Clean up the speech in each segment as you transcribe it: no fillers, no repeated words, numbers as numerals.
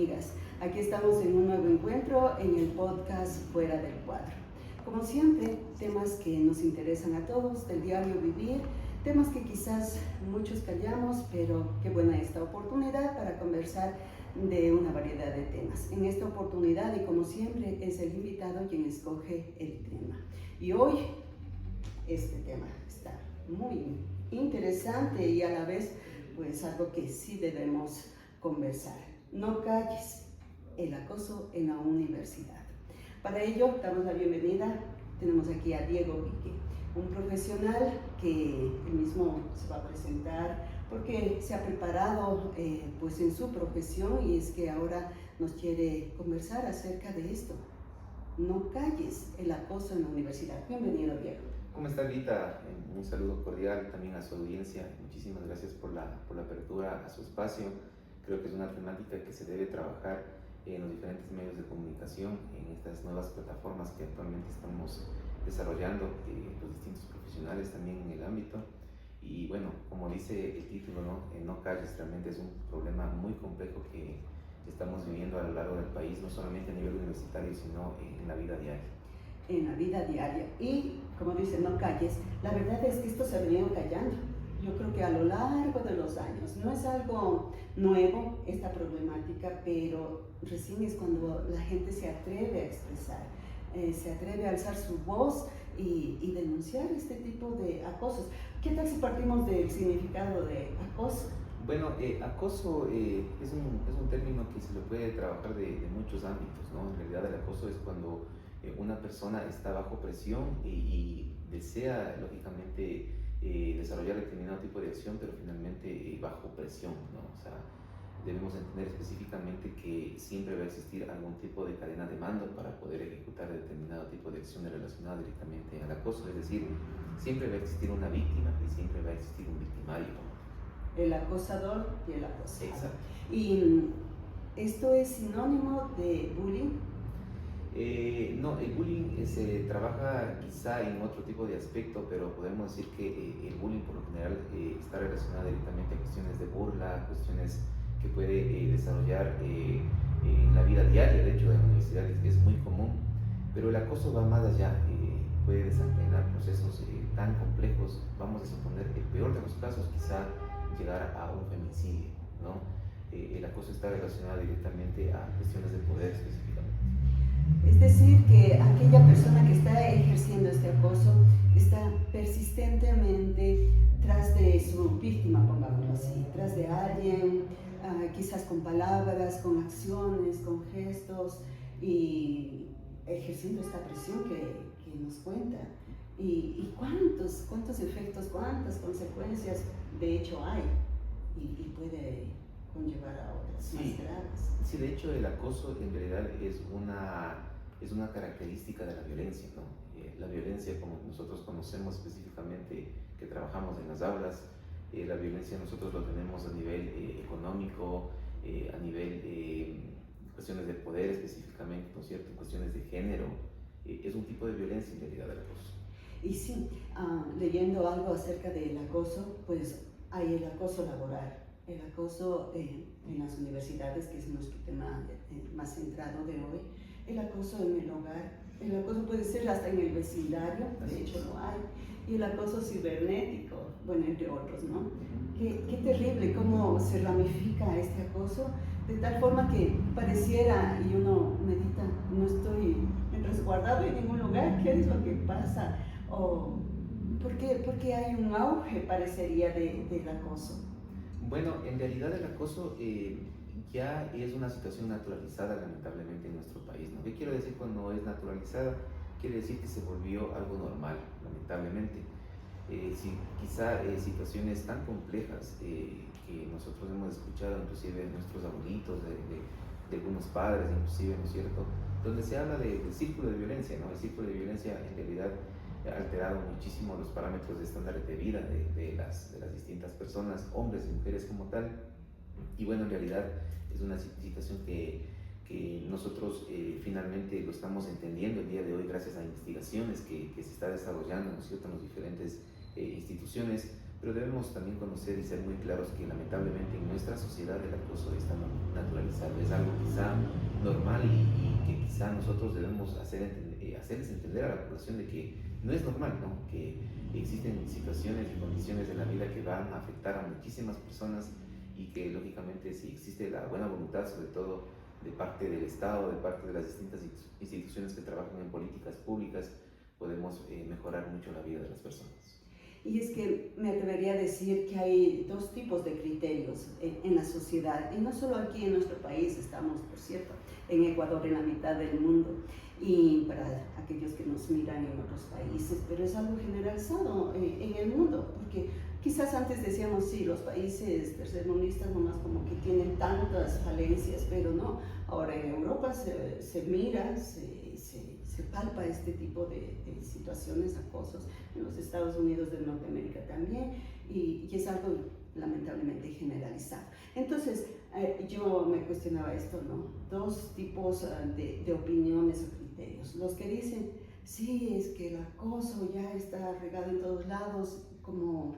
amigas. Aquí estamos en un nuevo encuentro en el podcast Fuera del Cuadro. Como siempre, temas que nos interesan a todos, del diario vivir, temas que quizás muchos callamos, pero qué buena esta oportunidad para conversar de una variedad de temas. En esta oportunidad, y como siempre, es el invitado quien escoge el tema. Y hoy, este tema está muy interesante y a la vez, pues algo que sí debemos conversar. No calles, el acoso en la universidad. Para ello, damos la bienvenida, tenemos aquí a Diego Vique, un profesional que él mismo se va a presentar porque se ha preparado pues en su profesión, y es que ahora nos quiere conversar acerca de esto. No calles, el acoso en la universidad. Bienvenido, Diego. ¿Cómo está, Lita? Un saludo cordial también a su audiencia. Muchísimas gracias por la apertura a su espacio. Creo que es una temática que se debe trabajar en los diferentes medios de comunicación, en estas nuevas plataformas que actualmente estamos desarrollando, los distintos profesionales también en el ámbito. Y bueno, como dice el título, no calles, realmente es un problema muy complejo que estamos viviendo a lo largo del país, no solamente a nivel universitario, sino en la vida diaria. En la vida diaria. Y como dicen, no calles, la verdad es que esto se ha venido callando. Yo creo que a lo largo de los años, no es algo nuevo esta problemática, pero recién es cuando la gente se atreve a expresar, se atreve a alzar su voz y denunciar este tipo de acosos. ¿Qué tal si partimos del significado de acoso? Bueno, acoso es un término que se lo puede trabajar de muchos ámbitos, ¿no? En realidad el acoso es cuando una persona está bajo presión y desea, lógicamente, desarrollar determinado tipo de acción, pero finalmente bajo presión, ¿no? O sea, debemos entender específicamente que siempre va a existir algún tipo de cadena de mando para poder ejecutar determinado tipo de acciones relacionadas directamente al acoso, es decir, siempre va a existir una víctima y siempre va a existir un victimario. El acosador y el acosado. Exacto. ¿Y esto es sinónimo de bullying? No, el bullying se trabaja quizá en otro tipo de aspecto, pero podemos decir que el bullying por lo general está relacionado directamente a cuestiones de burla, cuestiones que puede desarrollar en la vida diaria. De hecho, en la universidad es muy común, pero el acoso va más allá, puede desencadenar procesos tan complejos. Vamos a suponer que el peor de los casos quizá llegar a un femicidio, ¿no? El acoso está relacionado directamente a cuestiones de poder específicamente. Es decir, que aquella persona que está ejerciendo este acoso está persistentemente tras de su víctima, pongámoslo así, tras de alguien, quizás con palabras, con acciones, con gestos, y ejerciendo esta presión que nos cuenta. ¿Y cuántos efectos, cuántas consecuencias de hecho hay? Y puede conllevar a otras más graves. Sí, de hecho el acoso en realidad es una característica de la violencia, ¿no? La violencia, como nosotros conocemos específicamente, que trabajamos en las aulas, la violencia nosotros lo tenemos a nivel económico, a nivel cuestiones de poder específicamente, ¿no es cierto? Cuestiones de género, es un tipo de violencia en realidad el acoso. Y sí, leyendo algo acerca del acoso, pues hay el acoso laboral, el acoso en las universidades, que es nuestro tema más centrado de hoy, el acoso en el hogar, el acoso puede ser hasta en el vecindario, de hecho lo hay, y el acoso cibernético, bueno, entre otros, ¿no? Qué terrible cómo se ramifica este acoso, de tal forma que pareciera, y uno medita, no estoy resguardado en ningún lugar, ¿qué es lo que pasa? O ¿por qué hay un auge, parecería, del acoso? Bueno, en realidad el acoso ya es una situación naturalizada, lamentablemente, en nuestro país, ¿no? ¿Qué quiero decir cuando es naturalizada? Quiere decir que se volvió algo normal, lamentablemente. Quizá situaciones tan complejas que nosotros hemos escuchado, inclusive de nuestros abuelitos, de algunos padres, inclusive, ¿no es cierto?, donde se habla del círculo de violencia, ¿no? El círculo de violencia en realidad ha alterado muchísimo los parámetros de estándares de vida de las distintas personas, hombres y mujeres como tal. Y bueno, en realidad es una situación que nosotros finalmente lo estamos entendiendo el día de hoy gracias a investigaciones que se está desarrollando, ¿no es cierto?, en las diferentes instituciones, pero debemos también conocer y ser muy claros que lamentablemente en nuestra sociedad el acoso está naturalizado, es algo quizá normal y que quizá nosotros debemos hacerles entender a la población de que no es normal, ¿no? Que existen situaciones y condiciones en la vida que van a afectar a muchísimas personas y que lógicamente si existe la buena voluntad, sobre todo de parte del Estado, de parte de las distintas instituciones que trabajan en políticas públicas, podemos mejorar mucho la vida de las personas. Y es que me atrevería a decir que hay dos tipos de criterios en la sociedad, y no solo aquí en nuestro país, estamos, por cierto, en Ecuador, en la mitad del mundo, y para aquellos que nos miran en otros países, pero es algo generalizado en el mundo, porque quizás antes decíamos, sí, los países tercermundistas nomás como que tienen tantas falencias, pero no, ahora en Europa se mira, se palpa este tipo de situaciones, acosos, en los Estados Unidos de Norteamérica también, y es algo lamentablemente generalizado. Entonces, yo me cuestionaba esto, ¿no? Dos tipos de opiniones o criterios. Los que dicen, sí, es que el acoso ya está regado en todos lados, como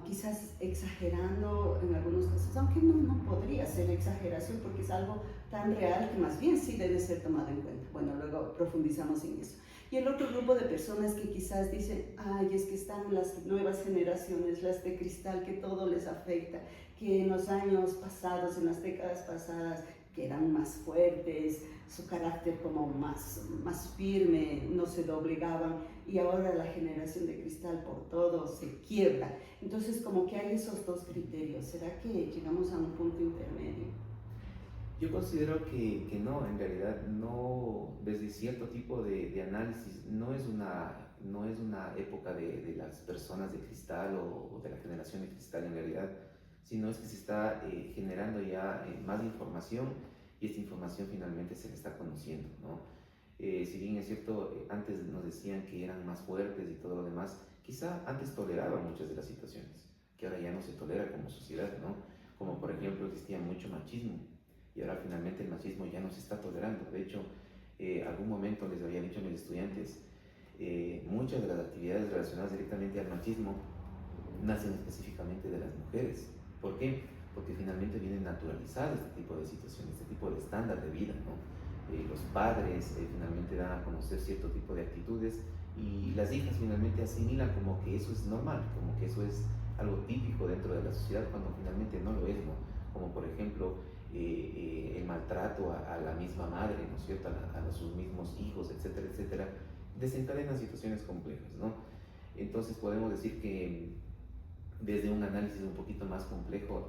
quizás exagerando en algunos casos, aunque no podría ser exageración porque es algo tan real que más bien sí debe ser tomado en cuenta. Bueno, luego profundizamos en eso. Y el otro grupo de personas que quizás dicen, ay, es que están las nuevas generaciones, las de cristal, que todo les afecta, que en los años pasados, en las décadas pasadas, que eran más fuertes, su carácter como más firme, no se doblegaban, y ahora la generación de cristal por todo se quiebra. Entonces como que hay esos dos criterios. ¿Será que llegamos a un punto intermedio? Yo considero que no, en realidad no, desde cierto tipo de análisis, no es una época de las personas de cristal o de la generación de cristal en realidad, sino es que se está generando ya más información y esta información finalmente se le está conociendo, ¿no? Si bien es cierto, antes nos decían que eran más fuertes y todo lo demás, quizá antes toleraban muchas de las situaciones, que ahora ya no se tolera como sociedad, ¿no? Como por ejemplo existía mucho machismo y ahora finalmente el machismo ya no se está tolerando. De hecho, algún momento les había dicho a mis estudiantes, muchas de las actividades relacionadas directamente al machismo nacen específicamente de las mujeres. ¿Por qué? Porque finalmente vienen naturalizadas este tipo de situaciones, este tipo de estándar de vida, ¿no? Los padres finalmente dan a conocer cierto tipo de actitudes y las hijas finalmente asimilan como que eso es normal, como que eso es algo típico dentro de la sociedad cuando finalmente no lo es, ¿no? Como por ejemplo el maltrato a la misma madre, ¿no es cierto? A sus mismos hijos, etcétera, etcétera, desencadenan situaciones complejas, ¿no? Entonces podemos decir que desde un análisis un poquito más complejo,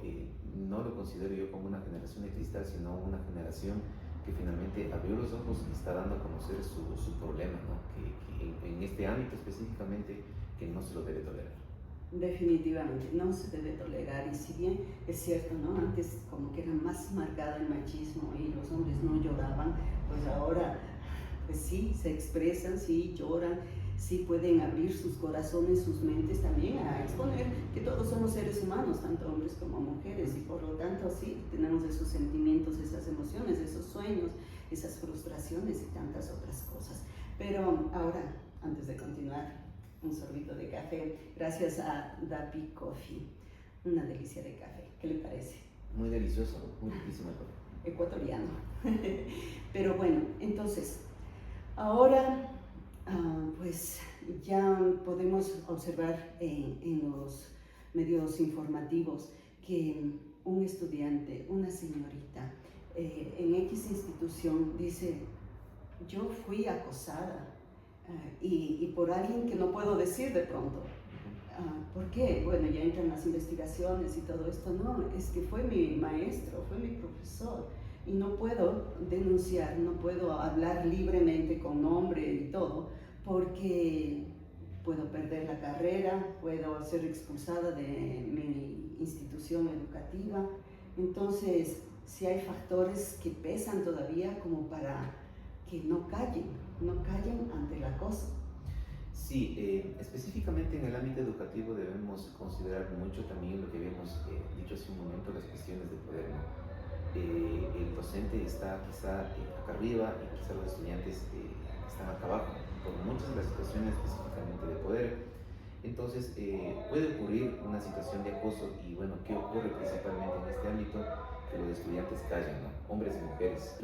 no lo considero yo como una generación de cristal, sino una generación que finalmente abrió los ojos y está dando a conocer su problema, ¿no? Que en este ámbito específicamente que no se lo debe tolerar. Definitivamente, no se debe tolerar, y si bien es cierto, ¿no? Antes como que era más marcado el machismo y los hombres no lloraban, pues ahora pues sí, se expresan, sí lloran, sí pueden abrir sus corazones, sus mentes también a exponer que todos somos seres humanos, tanto hombres como mujeres, y por lo tanto sí, tenemos esos sentimientos, esas emociones, esos sueños, esas frustraciones y tantas otras cosas. Pero ahora, antes de continuar, un sorbito de café, gracias a Dapi Coffee, una delicia de café, ¿qué le parece? Muy delicioso, muy riquísimo el café. Ecuatoriano. Pero bueno, entonces, ahora pues ya podemos observar en los medios informativos que un estudiante, una señorita, en X institución dice, yo fui acosada y por alguien que no puedo decir de pronto. ¿Por qué? Bueno, ya entran las investigaciones y todo esto. No, es que fue mi maestro, fue mi profesor, y no puedo denunciar, no puedo hablar libremente con nombre y todo, porque puedo perder la carrera, puedo ser expulsada de mi institución educativa. Entonces, sí hay factores que pesan todavía como para que no callen ante el acoso. Sí, específicamente en el ámbito educativo debemos considerar mucho también lo que habíamos dicho hace un momento, las cuestiones de poder, ¿no? El docente está quizá acá arriba y quizá los estudiantes están acá abajo, por muchas de las situaciones específicamente de poder. Entonces, puede ocurrir una situación de acoso y bueno, ¿qué ocurre principalmente en este ámbito? Que los estudiantes callan, ¿no? Hombres y mujeres.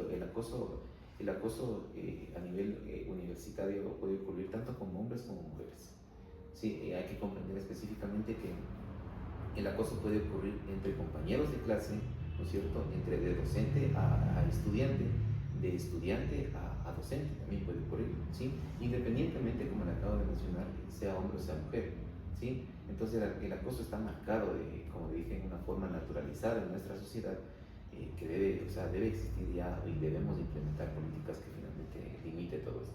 El acoso a nivel universitario puede ocurrir tanto con hombres como mujeres. Sí, hay que comprender específicamente que el acoso puede ocurrir entre compañeros de clase, ¿no es cierto? Entre de docente a estudiante, de estudiante a docente también puede ocurrir, ¿sí? Independientemente, como le acabo de mencionar, sea hombre o sea mujer, ¿sí? Entonces el acoso está marcado, como dije, en una forma naturalizada en nuestra sociedad, que debe, o sea, debe existir ya y debemos implementar políticas que finalmente limite todo esto.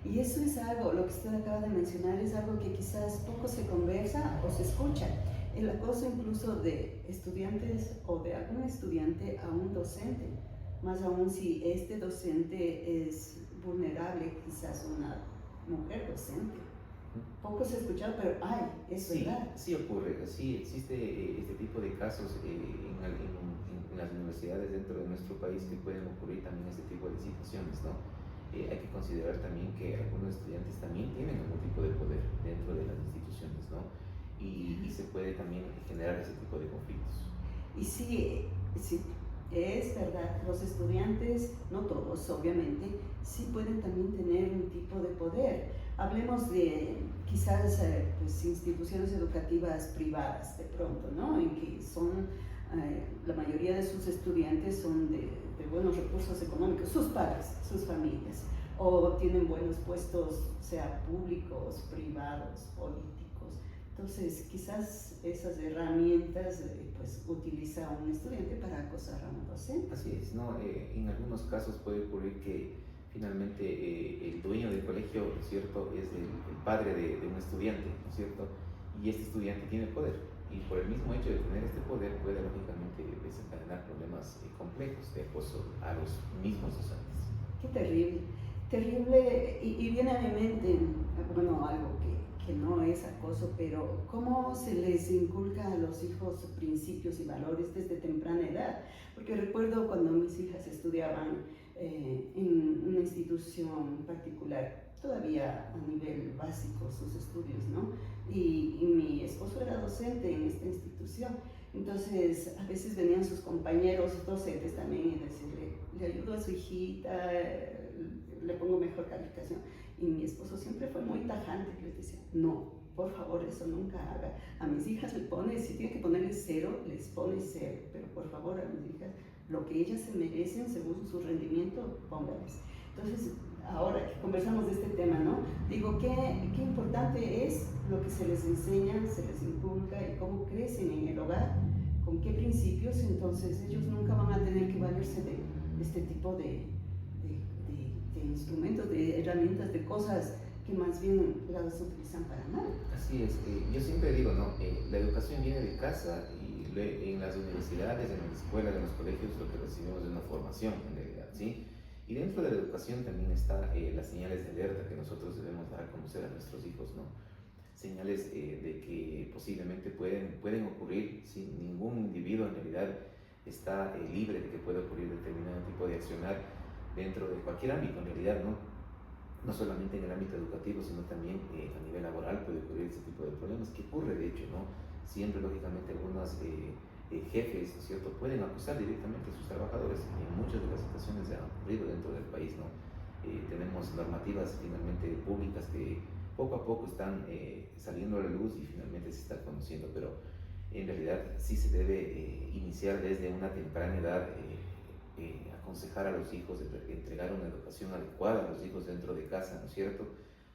Y eso es algo, lo que usted acaba de mencionar, es algo que quizás poco se conversa o se escucha. El acoso incluso de estudiantes o de algún estudiante a un docente, más aún si este docente es vulnerable, quizás una mujer docente. Poco se ha escuchado, pero es Sí, verdad. sí ocurre, sí existe este tipo de casos en las universidades dentro de nuestro país que pueden ocurrir también este tipo de situaciones, ¿no? Hay que considerar también que algunos estudiantes también tienen algún tipo de poder dentro de las instituciones, ¿no? Y se puede también generar ese tipo de conflictos. Y sí, sí, es verdad, los estudiantes, no todos obviamente, sí pueden también tener un tipo de poder. Hablemos de quizás pues, instituciones educativas privadas de pronto, ¿no? En que son, la mayoría de sus estudiantes son de buenos recursos económicos, sus padres, sus familias, o tienen buenos puestos, sea públicos, privados, políticos. Entonces, quizás esas herramientas pues utiliza un estudiante para acosar a un docente. Así es, ¿no? En algunos casos puede ocurrir que finalmente el dueño del colegio, ¿no es cierto?, es el padre de un estudiante, ¿no es cierto? Y este estudiante tiene poder. Y por el mismo hecho de tener este poder puede lógicamente desencadenar problemas complejos de acoso a los mismos docentes. Qué terrible, terrible, y viene a mi mente, bueno, algo que no es acoso, pero cómo se les inculca a los hijos principios y valores desde temprana edad. Porque recuerdo cuando mis hijas estudiaban en una institución particular, todavía a nivel básico sus estudios, ¿no? Y mi esposo era docente en esta institución. Entonces, a veces venían sus compañeros docentes también y decirle, le ayudo a su hijita, le pongo mejor calificación. Y mi esposo siempre fue muy tajante, les decía, no, por favor, eso nunca haga. A mis hijas le pone, si tiene que ponerle 0, les pone 0, pero por favor a mis hijas, lo que ellas se merecen según su rendimiento, pónganles. Entonces, ahora que conversamos de este tema, ¿no? Digo, qué importante es lo que se les enseña, se les inculca y cómo crecen en el hogar, con qué principios, entonces ellos nunca van a tener que valerse de este tipo de instrumentos, de herramientas, de cosas que más bien las utilizan para nada. Así es, yo siempre digo, ¿no? La educación viene de casa y en las universidades, en las escuelas, en los colegios, lo que recibimos es una formación en realidad, ¿sí? Y dentro de la educación también está las señales de alerta que nosotros debemos dar a conocer a nuestros hijos, ¿no? Señales de que posiblemente pueden ocurrir, si ningún individuo en realidad está libre de que pueda ocurrir determinado tipo de accionar dentro de cualquier ámbito en realidad, ¿no? No solamente en el ámbito educativo, sino también a nivel laboral puede ocurrir ese tipo de problemas, que ocurre de hecho, ¿no? Siempre, lógicamente, algunos jefes, ¿no es cierto?, pueden acusar directamente a sus trabajadores, y en muchas de las situaciones se han ocurrido dentro del país, ¿no? Tenemos normativas finalmente públicas que poco a poco están saliendo a la luz y finalmente se está conociendo, pero en realidad sí se debe iniciar desde una temprana edad, aconsejar a los hijos, de entregar una educación adecuada a los hijos dentro de casa, ¿no es cierto?,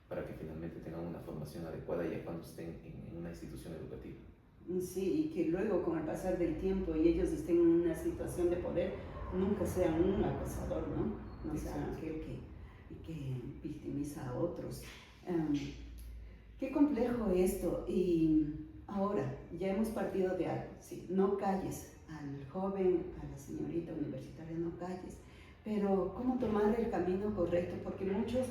para que finalmente tengan una formación adecuada ya cuando estén en una institución educativa. Sí, y que luego con el pasar del tiempo y ellos estén en una situación de poder, nunca sean un acosador, ¿no? No sean aquel que victimiza a otros. Qué complejo esto. Y ahora, ya hemos partido de algo, sí, no calles al joven, a la señorita universitaria, no calles, pero ¿cómo tomar el camino correcto? Porque muchos,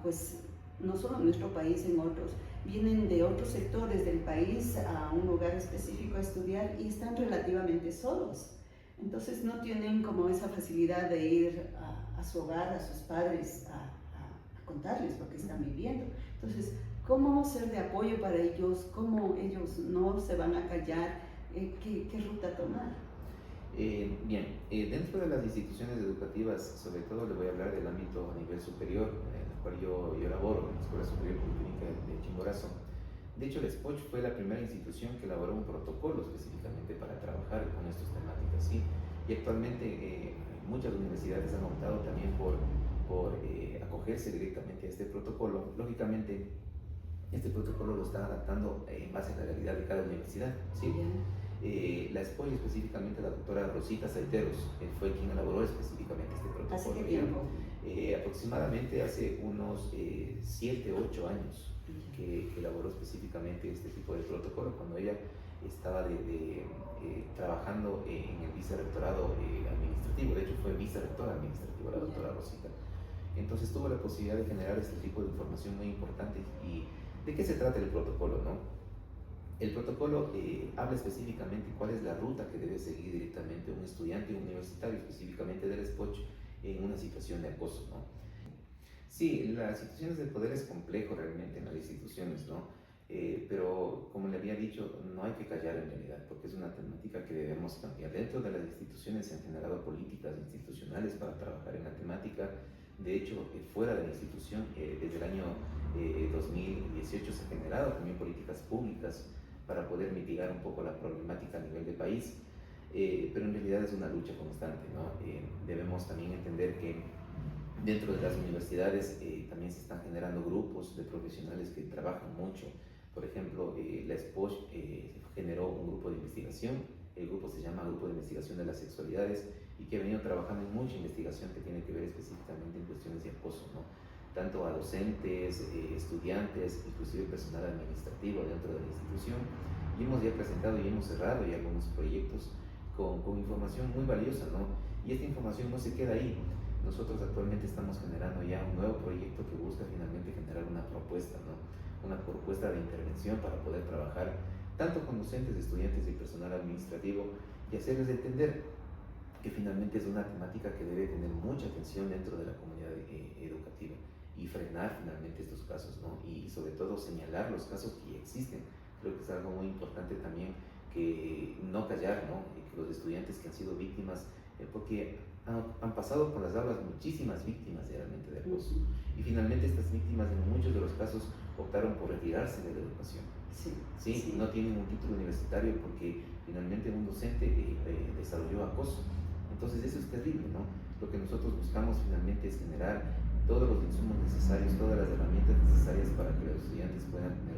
pues, no solo en nuestro país, en otros, vienen de otros sectores del país a un lugar específico a estudiar y están relativamente solos. Entonces no tienen como esa facilidad de ir a su hogar, a sus padres, a contarles lo que están viviendo. Entonces, ¿Cómo ser de apoyo para ellos? ¿Cómo ellos no se van a callar? ¿Qué ruta tomar? Dentro de las instituciones educativas, sobre todo le voy a hablar del ámbito a nivel superior, en el cual yo laboro, en la Escuela Superior Politécnica de Chimborazo. De hecho, el SPOCH fue la primera institución que elaboró un protocolo específicamente para trabajar con estas temáticas, ¿sí? Y actualmente muchas universidades han optado también por acogerse directamente a este protocolo. Lógicamente, este protocolo lo están adaptando en base a la realidad de cada universidad, ¿sí? La SPOCH, específicamente la doctora Rosita Saiteros, fue quien elaboró específicamente este protocolo. ¿Hace qué tiempo? Aproximadamente hace unos 7, 8 años que elaboró específicamente este tipo de protocolo, cuando ella estaba trabajando en el vicerrectorado administrativo. De hecho, fue vicerrectora administrativa la doctora Rosita. Entonces tuvo la posibilidad de generar este tipo de información muy importante. ¿Y de qué se trata el protocolo, no? El protocolo habla específicamente cuál es la ruta que debe seguir directamente un estudiante universitario, específicamente del SPOCH, en una situación de acoso, ¿no? Sí, las situaciones de poder es complejo realmente en las instituciones, ¿no? Pero como le había dicho, no hay que callar en realidad, porque es una temática que debemos cambiar. Dentro de las instituciones se han generado políticas institucionales para trabajar en la temática. De hecho, fuera de la institución, desde el año 2018 se han generado también políticas públicas para poder mitigar un poco la problemática a nivel de país, pero en realidad es una lucha constante, ¿no? Debemos también entender que dentro de las universidades también se están generando grupos de profesionales que trabajan mucho. Por ejemplo, la SPOCH generó un grupo de investigación. El grupo se llama Grupo de Investigación de las Sexualidades y que ha venido trabajando en mucha investigación que tiene que ver específicamente en cuestiones de acoso, ¿no? Tanto a docentes, estudiantes, inclusive personal administrativo dentro de la institución. Y hemos ya presentado y hemos cerrado ya algunos proyectos con información muy valiosa, ¿no? Y esta información no se queda ahí. Nosotros actualmente estamos generando ya un nuevo proyecto que busca finalmente generar una propuesta, ¿no? Una propuesta de intervención para poder trabajar tanto con docentes, estudiantes y personal administrativo y hacerles entender que finalmente es una temática que debe tener mucha atención dentro de la comunidad educativa y frenar finalmente estos casos, ¿no? Y sobre todo señalar los casos que ya existen. Creo que es algo muy importante también que no callar, ¿no? Y que los estudiantes que han sido víctimas, porque han pasado por las aulas muchísimas víctimas realmente de acoso. Y finalmente estas víctimas en muchos de los casos optaron por retirarse de la educación. Sí. No tienen un título universitario porque finalmente un docente desarrolló acoso. Entonces eso es terrible, ¿no? Lo que nosotros buscamos finalmente es generar todos los insumos necesarios, todas las herramientas necesarias para que los estudiantes puedan tener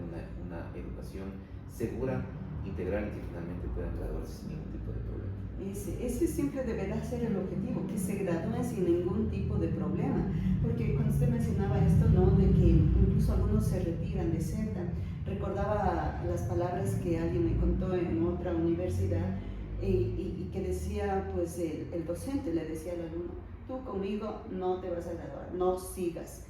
una educación segura, integral y que finalmente puedan graduarse sin ningún tipo de problema. Ese siempre deberá ser el objetivo, que se gradúen sin ningún tipo de problema, porque cuando usted mencionaba esto, ¿no? De que incluso algunos se retiran, desertan, recordaba las palabras que alguien me contó en otra universidad y que decía, pues el docente le decía al alumno: tú conmigo no te vas a graduar, no sigas.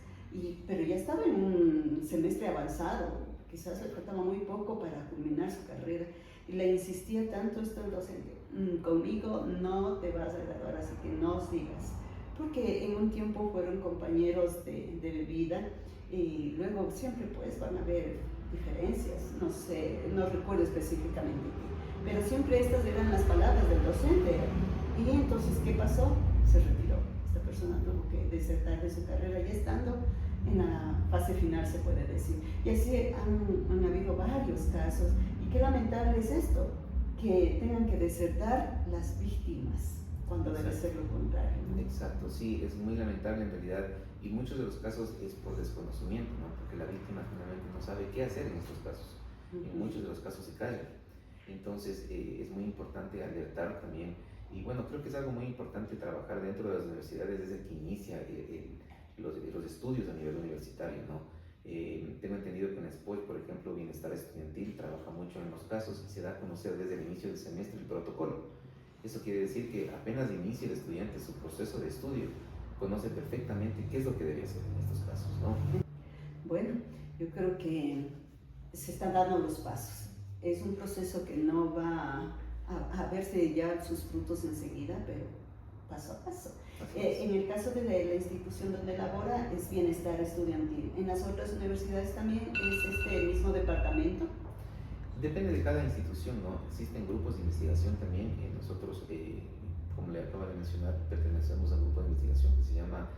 Pero ya estaba en un semestre avanzado, quizás le faltaba muy poco para culminar su carrera, y le insistía tanto esto el docente: conmigo no te vas a graduar, así que no sigas. Porque en un tiempo fueron compañeros de vida y luego siempre pues van a haber diferencias, no sé, no recuerdo específicamente qué, pero siempre estas eran las palabras del docente. Y entonces, ¿qué pasó? Se retiró. Esta persona tuvo que desertar de su carrera ya estando en la fase final, se puede decir. Y así han habido varios casos. Y qué lamentable es esto, que tengan que desertar las víctimas, cuando debe ser lo contrario, ¿no? Exacto, sí, es muy lamentable en realidad, y muchos de los casos es por desconocimiento, ¿no? Porque la víctima finalmente no sabe qué hacer en estos casos. En muchos de los casos se calla. Entonces es muy importante alertar también, y bueno, creo que es algo muy importante trabajar dentro de las universidades desde que inicia los estudios a nivel universitario, ¿no? Tengo entendido que en SPOCH, por ejemplo, Bienestar Estudiantil trabaja mucho en los casos y se da a conocer desde el inicio del semestre el protocolo. Eso quiere decir que apenas inicia el estudiante su proceso de estudio, conoce perfectamente qué es lo que debe hacer en estos casos, ¿no? Bueno, yo creo que se están dando los pasos. Es un proceso que no va a verse ya sus frutos enseguida, pero paso a paso. Así es. En el caso de la institución donde labora es bienestar estudiantil. ¿En las otras universidades también es este mismo departamento? Depende de cada institución, ¿no? Existen grupos de investigación también. Nosotros, como le acabo de mencionar, pertenecemos a un grupo de investigación que se llama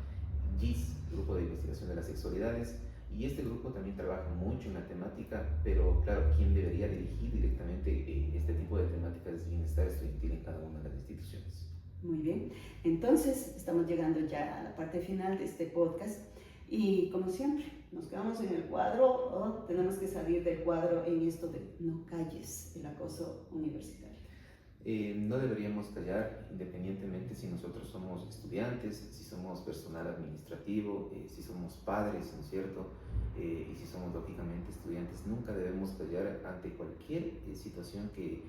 GIS, Grupo de Investigación de las Sexualidades, y este grupo también trabaja mucho en la temática, pero claro, quien debería dirigir directamente este tipo de temáticas es bienestar estudiantil en cada una de las instituciones. Muy bien, entonces estamos llegando ya a la parte final de este podcast y como siempre, nos quedamos en el cuadro o tenemos que salir del cuadro en esto de no calles el acoso universitario. No deberíamos callar independientemente si nosotros somos estudiantes, si somos personal administrativo, si somos padres, ¿no es cierto? Y si somos lógicamente estudiantes, nunca debemos callar ante cualquier situación que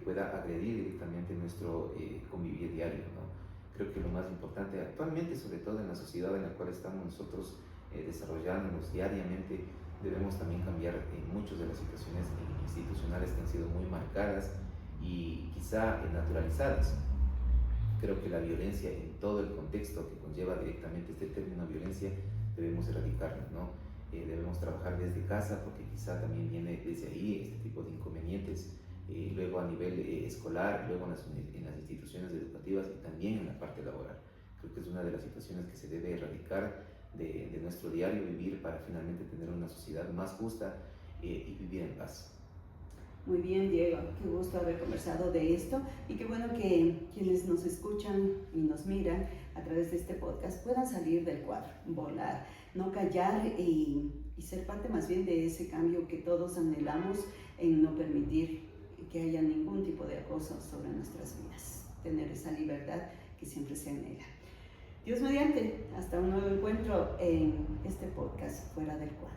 pueda agredir directamente nuestro convivir diario, ¿no? Creo que lo más importante actualmente, sobre todo en la sociedad en la cual estamos nosotros desarrollándonos diariamente, debemos también cambiar muchas de las situaciones institucionales que han sido muy marcadas y quizá naturalizadas. Creo que la violencia en todo el contexto que conlleva directamente este término violencia debemos erradicarla, ¿no? Debemos trabajar desde casa porque quizá también viene desde ahí este tipo de inconvenientes, luego a nivel escolar, luego en las instituciones educativas y también en la parte laboral. Creo que es una de las situaciones que se debe erradicar de nuestro diario vivir para finalmente tener una sociedad más justa y vivir en paz. Muy bien, Diego, qué gusto haber conversado de esto y qué bueno que quienes nos escuchan y nos miran a través de este podcast puedan salir del cuadro, volar, no callar y ser parte más bien de ese cambio que todos anhelamos en no permitir que haya ningún tipo de acoso sobre nuestras vidas, tener esa libertad que siempre se anhela. Dios mediante, hasta un nuevo encuentro en este podcast Fuera del Cuadro.